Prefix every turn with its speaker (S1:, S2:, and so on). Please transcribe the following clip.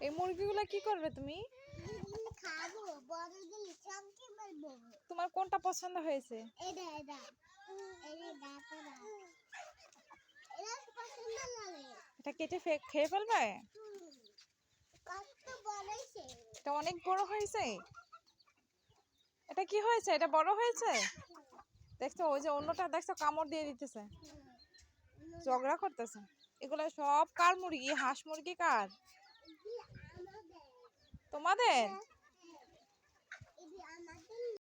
S1: এই মুরগিগুলা কি করবে তুমি?
S2: খাবো, বড়দের সবকে বলবো।
S1: তোমার কোনটা পছন্দ হয়েছে?
S2: এটা এটা এটা ডাটা এটা পছন্দ লাগে।
S1: এটা কেটে খেয়ে ফেলবে?
S2: কত বড় হয়েছে।
S1: এটা অনেক বড় হয়েছে। এটা কি হয়েছে? এটা বড় হয়েছে? দেখছো ওই যে অন্যটা দেখছো কামড় দিয়ে দিতেছে, ঝগড়া করতেছে। এগুলো সব কার মুরগি? হাঁস মুরগি কার? তোমাদের?